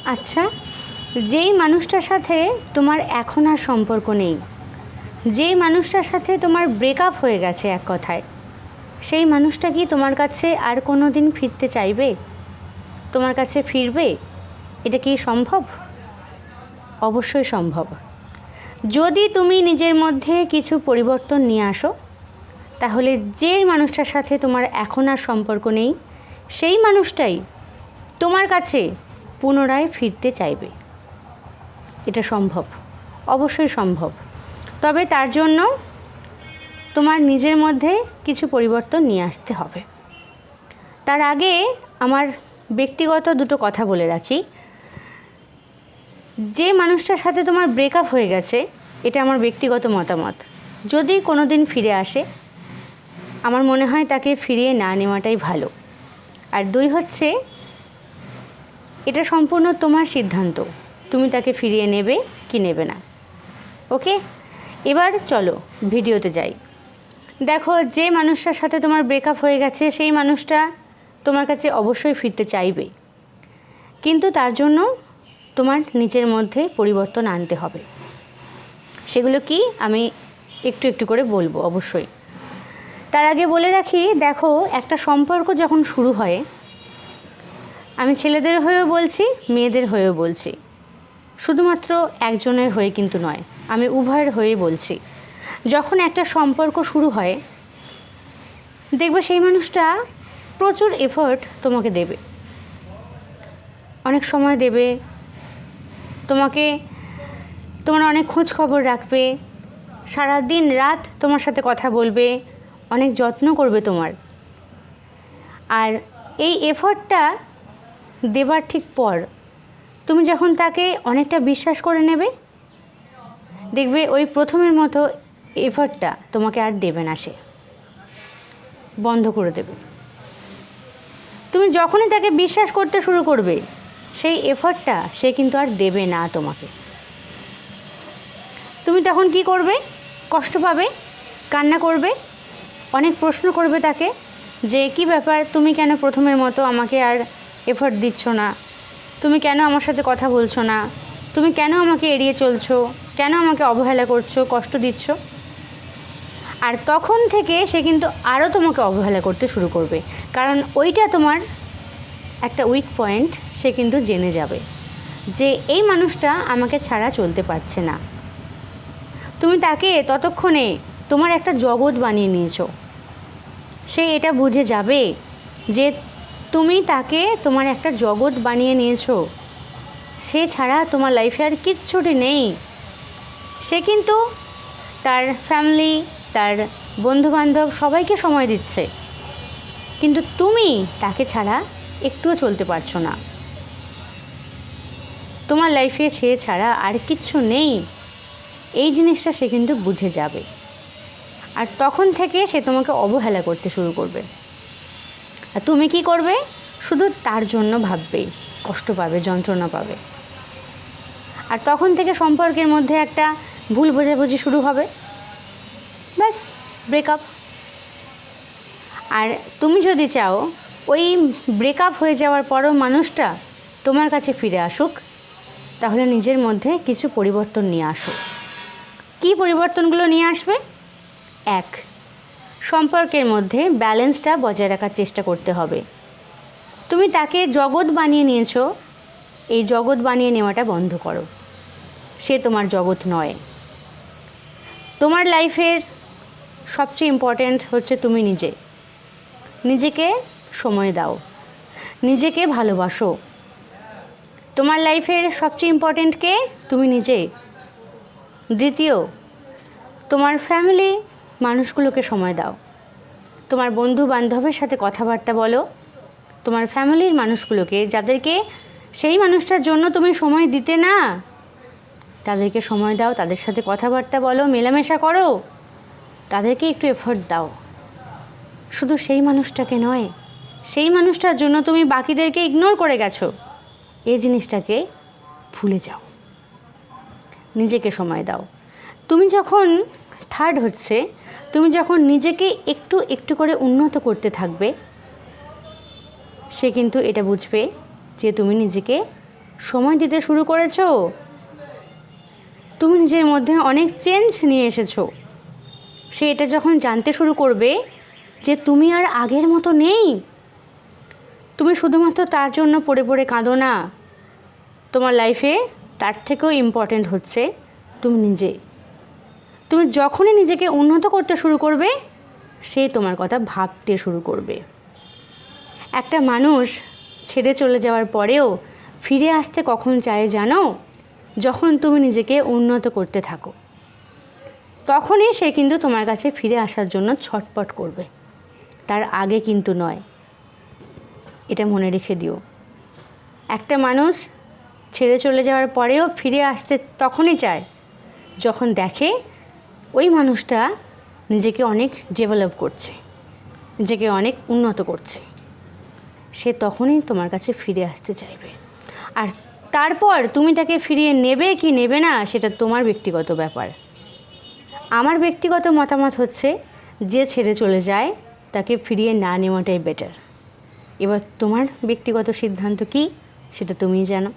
আচ্ছা, যেই মানুষটার সাথে তোমার এখন আর সম্পর্ক নেই, যেই মানুষটার সাথে তোমার ব্রেকআপ হয়ে গেছে এক কথায়, সেই মানুষটা কি তোমার কাছে আর কোনো দিন ফিরতে চাইবে? তোমার কাছে ফিরবে? এটা কি সম্ভব? অবশ্যই সম্ভব। যদি তুমি নিজের মধ্যে কিছু পরিবর্তন নিয়ে আসো, তাহলে যে মানুষটার সাথে তোমার এখন আর সম্পর্ক নেই, সেই মানুষটাই তোমার কাছে পুনরায় ফিরতে চাইবে। এটা সম্ভব, অবশ্যই সম্ভব। তবে তার জন্য তোমার নিজের মধ্যে কিছু পরিবর্তন নিয়ে আসতে হবে। তার আগে আমার ব্যক্তিগত দুটো কথা বলে রাখি। যে মানুষটার সাথে তোমার ব্রেকআপ হয়ে গেছে, এটা আমার ব্যক্তিগত মতামত, যদি কোনো দিন ফিরে আসে, আমার মনে হয় তাকে ফিরিয়ে না নেওয়াটাই ভালো। আর দুই হচ্ছে, এটা সম্পূর্ণ তোমার সিদ্ধান্ত, তুমি তাকে ফিরিয়ে নেবে কি নেবে না। ওকে, এবার চলো ভিডিওতে যাই। দেখো, যে মানুষটার সাথে তোমার ব্রেকআপ হয়ে গেছে, সেই মানুষটা তোমার কাছে অবশ্যই ফিরতে চাইবে, কিন্তু তার জন্য তোমার নিজের মধ্যে পরিবর্তন আনতে হবে। সেগুলো কি আমি একটু একটু করে বলবো অবশ্যই। তার আগে বলে রাখি, দেখো, একটা সম্পর্ক যখন শুরু হয়, আমি ছেলেদের হয়েও বলছি, মেয়েদের হয়েও বলছি, শুধুমাত্র একজনের হয়ে কিন্তু নয়, আমি উভয়ের হয়ে বলছি। যখন একটা সম্পর্ক শুরু হয়, দেখবে সেই মানুষটা প্রচুর এফোর্ট তোমাকে দেবে, অনেক সময় দেবে তোমাকে, তোমার অনেক খোঁজ খবর রাখবে, সারা দিন রাত তোমার সাথে কথা বলবে, অনেক যত্ন করবে তোমার। আর এই এফোর্টটা দেবার ঠিক পর তুমি যখন তাকে অনেকটা বিশ্বাস করে নেবে, দেখবে ওই প্রথমের মতো এফোর্টটা তোমাকে আর দেবে না, সে বন্ধ করে দেবে। তুমি যখনই তাকে বিশ্বাস করতে শুরু করবে, সেই এফোর্টটা সে কিন্তু আর দেবে না তোমাকে। তুমি তখন কি করবে? কষ্ট পাবে, কান্না করবে, অনেক প্রশ্ন করবে তাকে যে কি ব্যাপার, তুমি কেন প্রথমের মতো আমাকে আর এফোর্ট দিচ্ছ না, তুমি কেন আমার সাথে কথা বলছো না, তুমি কেন আমাকে এড়িয়ে চলছো, কেন আমাকে অবহেলা করছো, কষ্ট দিচ্ছ। আর তখন থেকে সে কিন্তু আরও তোমাকে অবহেলা করতে শুরু করবে, কারণ ওইটা তোমার একটা উইক পয়েন্ট। সে কিন্তু জেনে যাবে যে এই মানুষটা আমাকে ছাড়া চলতে পারছে না। তুমি তাকে ততক্ষণে তোমার একটা জগৎ বানিয়ে নিয়েছো। সে এটা বুঝে যাবে যে তুমি তাকে তোমার একটা জগৎ বানিয়ে নিয়েছো, সে ছাড়া তোমার লাইফে আর কিচ্ছুটি নেই। সে কিন্তু তার ফ্যামিলি, তার বন্ধুবান্ধব সবাইকে সময় দিচ্ছে, কিন্তু তুমি তাকে ছাড়া একটুও চলতে পারছো না। তোমার লাইফে সে ছাড়া আর কিচ্ছু নেই, এই জিনিসটা সে কিন্তু বুঝে যাবে। আর তখন থেকে সে তোমাকে অবহেলা করতে শুরু করবে। আর তুমি কি করবে? শুধু তার জন্য ভাববে, কষ্ট পাবে, যন্ত্রণা পাবে। আর তখন থেকে সম্পর্কের মধ্যে একটা ভুল বোঝাবুঝি শুরু হবে, ব্যাস ব্রেকআপ। আর তুমি যদি চাও ওই ব্রেকআপ হয়ে যাওয়ার পরও মানুষটা তোমার কাছে ফিরে আসুক, তাহলে নিজের মধ্যে কিছু পরিবর্তন নিয়ে আসো। কী পরিবর্তনগুলো নিয়ে আসবে? এক, সম্পর্কের মধ্যে ব্যালেন্সটা বজায় রাখার চেষ্টা করতে হবে। তুমি তাকে জগৎ বানিয়ে নিয়েছো, এই জগৎ বানিয়ে নেওয়াটা বন্ধ করো। সে তোমার জগৎ নয়। তোমার লাইফের সবচেয়ে ইম্পর্ট্যান্ট হচ্ছে তুমি নিজে। নিজেকে সময় দাও, নিজেকে ভালোবাসো। তোমার লাইফের সবচেয়ে ইম্পর্ট্যান্ট কে? তুমি নিজে। দ্বিতীয়, তোমার ফ্যামিলি মানুষগুলোকে সময় দাও। তোমার বন্ধু বান্ধবের সাথে কথাবার্তা বলো, তোমার ফ্যামিলির মানুষগুলোকে, যাদেরকে সেই মানুষটার জন্য তুমি সময় দিতে না, তাদেরকে সময় দাও, তাদের সাথে কথাবার্তা বলো, মেলামেশা করো, তাদেরকে একটু এফোর্ট দাও। শুধু সেই মানুষটাকে নয়, সেই মানুষটার জন্য তুমি বাকিদেরকে ইগনোর করে গেছো, এই জিনিসটাকে ভুলে যাও। নিজেকে সময় দাও। তুমি যখন থার্ড হচ্ছে, তুমি যখন নিজেকে একটু একটু করে উন্নত করতে থাকবে, সে কিন্তু এটা বুঝবে যে তুমি নিজেকে সময় দিতে শুরু করেছো, তুমি নিজের মধ্যে অনেক চেঞ্জ নিয়ে এসেছো। সে এটা যখন জানতে শুরু করবে যে তুমি আর আগের মতো নেই, তুমি শুধুমাত্র তার জন্য পড়ে পড়ে কাঁদো না, তোমার লাইফে তার থেকেও ইম্পর্ট্যান্ট হচ্ছে তুমি নিজে। তুমি যখনই নিজেকে উন্নত করতে শুরু করবে, সে তোমার কথা ভাবতে শুরু করবে। একটা মানুষ ছেড়ে চলে যাওয়ার পরেও ফিরে আসতে কখন চায় জানো? যখন তুমি নিজেকে উন্নত করতে থাকো, তখনই সে কিন্তু তোমার কাছে ফিরে আসার জন্য ছটপট করবে, তার আগে কিন্তু নয়। এটা মনে রেখে দিও। একটা মানুষ ছেড়ে চলে যাওয়ার পরেও ফিরে আসতে তখনই চায় যখন দেখে ওই মানুষটা নিজেকে অনেক ডেভেলপ করছে, নিজেকে অনেক উন্নত করছে, সে তখনই তোমার কাছে ফিরে আসতে চাইবে। আর তারপর তুমি তাকে ফিরিয়ে নেবে কি নেবে না সেটা তোমার ব্যক্তিগত ব্যাপার। আমার ব্যক্তিগত মতামত হচ্ছে যে ছেড়ে চলে যায় তাকে ফিরিয়ে না নেওয়াটাই বেটার। এবার তোমার ব্যক্তিগত সিদ্ধান্ত কী সেটা তুমিই জানো।